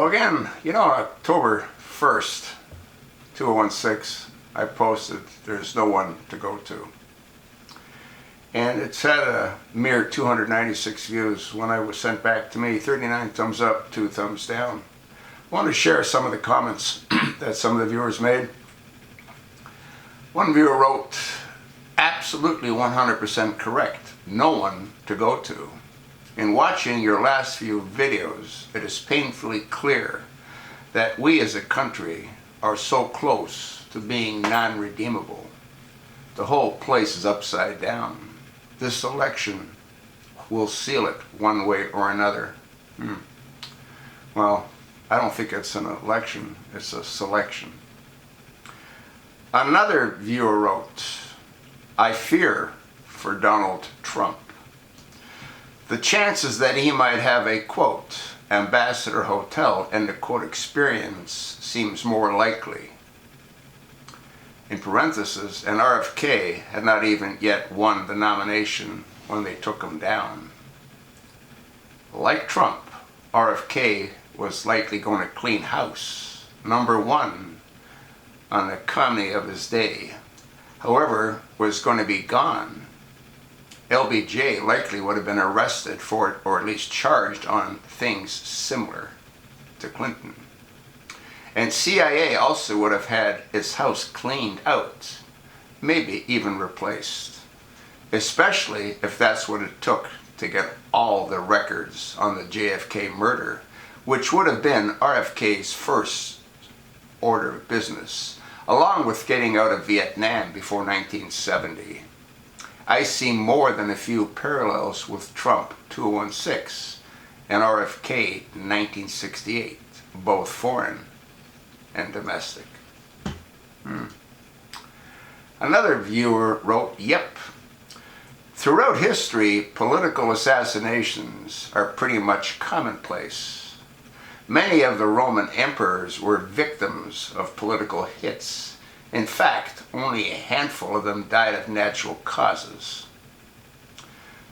So again, on October 1st, 2016, I posted "There's no one to go to." And it's had a mere 296 views. When I was sent back to me, 39 thumbs up, 2 thumbs down. I want to share some of the comments that some of the viewers made. One viewer wrote, "Absolutely 100% correct. No one to go to. In watching your last few videos, it is painfully clear that we as a country are so close to being non-redeemable. The whole place is upside down. This election will seal it one way or another." Well, I don't think it's an election, it's a selection. Another viewer wrote, "I fear for Donald Trump. The chances that he might have a, quote, ambassador hotel and a, quote, experience seems more likely." In parentheses, and RFK had not even yet won the nomination when they took him down. Like Trump, RFK was likely going to clean house, #1 on the economy of his day. However, was going to be gone. LBJ likely would have been arrested for it, or at least charged on things similar to Clinton. And CIA also would have had its house cleaned out, maybe even replaced, especially if that's what it took to get all the records on the JFK murder, which would have been RFK's first order of business, along with getting out of Vietnam before 1970. I see more than a few parallels with Trump 2016 and RFK 1968, both foreign and domestic. Another viewer wrote, "Yep. Throughout history, political assassinations are pretty much commonplace. Many of the Roman emperors were victims of political hits. In fact, only a handful of them died of natural causes.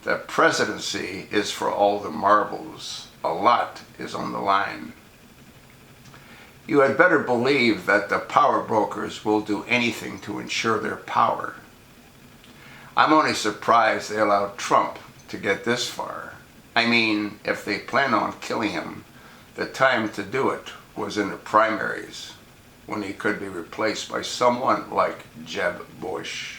The presidency is for all the marbles. A lot is on the line. You had better believe that the power brokers will do anything to ensure their power. I'm only surprised they allowed Trump to get this far. I mean, if they plan on killing him, the time to do it was in the primaries, when he could be replaced by someone like Jeb Bush.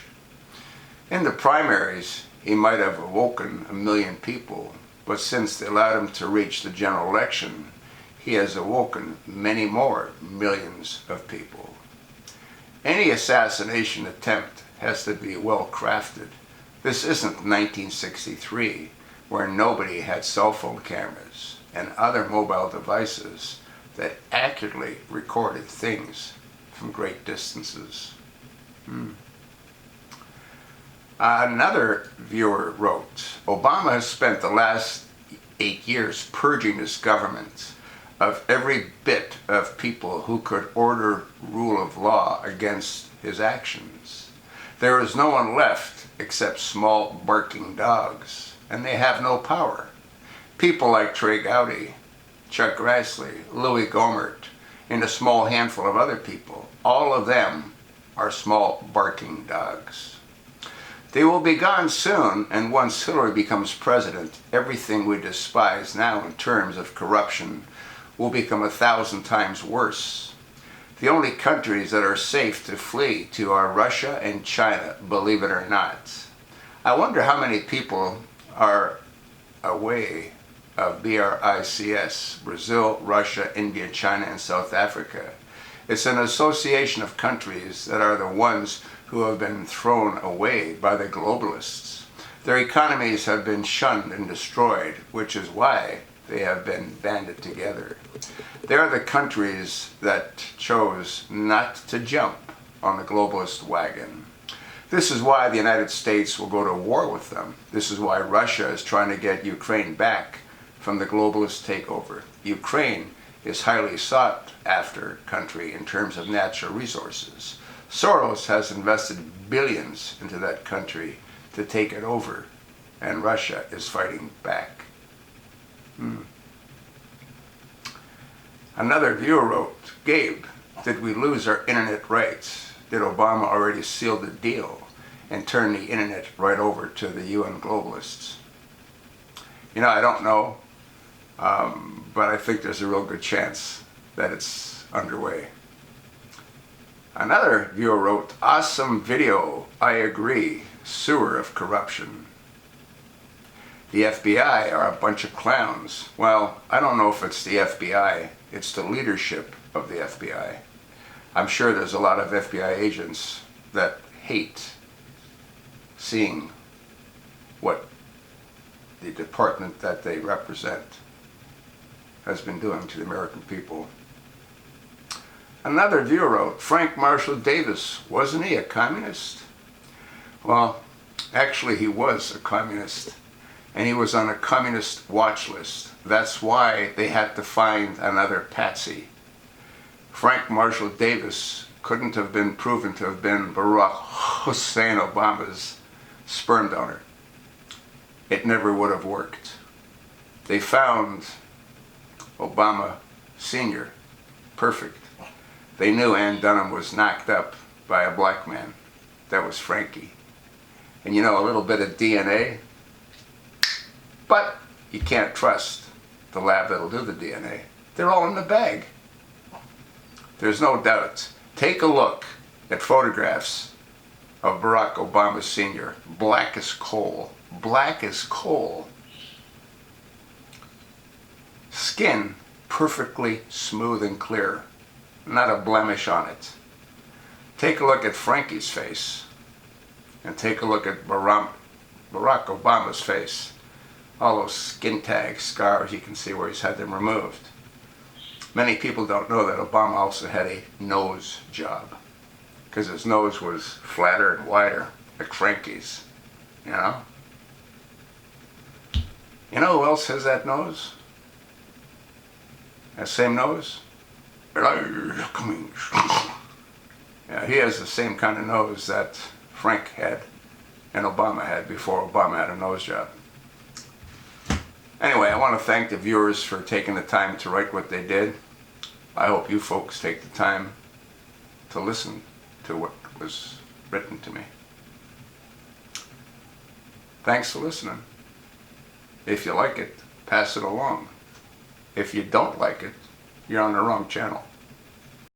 In the primaries, he might have awoken 1 million people, but since they allowed him to reach the general election, he has awoken many more millions of people. Any assassination attempt has to be well crafted. This isn't 1963, where nobody had cell phone cameras and other mobile devices that accurately recorded things from great distances." Another viewer wrote, "Obama has spent the last 8 years purging his government of every bit of people who could order rule of law against his actions. There is no one left except small barking dogs, and they have no power. People like Trey Gowdy, Chuck Grassley, Louis Gohmert, and a small handful of other people. All of them are small barking dogs. They will be gone soon, and once Hillary becomes president, everything we despise now in terms of corruption will become 1,000 times worse. The only countries that are safe to flee to are Russia and China, believe it or not. I wonder how many people are away of BRICS, Brazil, Russia, India, China, and South Africa. It's an association of countries that are the ones who have been thrown away by the globalists. Their economies have been shunned and destroyed, which is why they have been banded together. They are the countries that chose not to jump on the globalist wagon. This is why the United States will go to war with them. This is why Russia is trying to get Ukraine back from the globalist takeover. Ukraine is highly sought after country in terms of natural resources. Soros has invested billions into that country to take it over, and Russia is fighting back. Another viewer wrote, Gabe, did we lose our internet rights? Did Obama already seal the deal and turn the internet right over to the UN globalists? You know, I don't know, but I think there's a real good chance that it's underway. Another viewer wrote, awesome video, I agree, sewer of corruption. The FBI are a bunch of clowns. Well, I don't know if it's the FBI, it's the leadership of the FBI. I'm sure there's a lot of FBI agents that hate seeing what the department that they represent has been doing to the American people. Another viewer wrote, Frank Marshall Davis, wasn't he a communist? Well, actually he was a communist, and he was on a communist watch list. That's why they had to find another patsy. Frank Marshall Davis couldn't have been proven to have been Barack Hussein Obama's sperm donor. It never would have worked. They found Obama Sr. perfect. They knew Ann Dunham was knocked up by a black man. That was Frankie. And you know, a little bit of DNA, but you can't trust the lab that'll do the DNA. They're all in the bag. There's no doubt. Take a look at photographs of Barack Obama Sr. Black as coal. Black as coal. Skin perfectly smooth and clear. Not a blemish on it. Take a look at Frankie's face. And take a look at Barack Obama's face. All those skin tags, scars, you can see where he's had them removed. Many people don't know that Obama also had a nose job, because his nose was flatter and wider, like Frankie's, you know? You know who else has that nose? That same nose? Elijah Cummings. Yeah, he has the same kind of nose that Frank had and Obama had before Obama had a nose job. Anyway, I want to thank the viewers for taking the time to write what they did. I hope you folks take the time to listen to what was written to me. Thanks for listening. If you like it, pass it along. If you don't like it, you're on the wrong channel.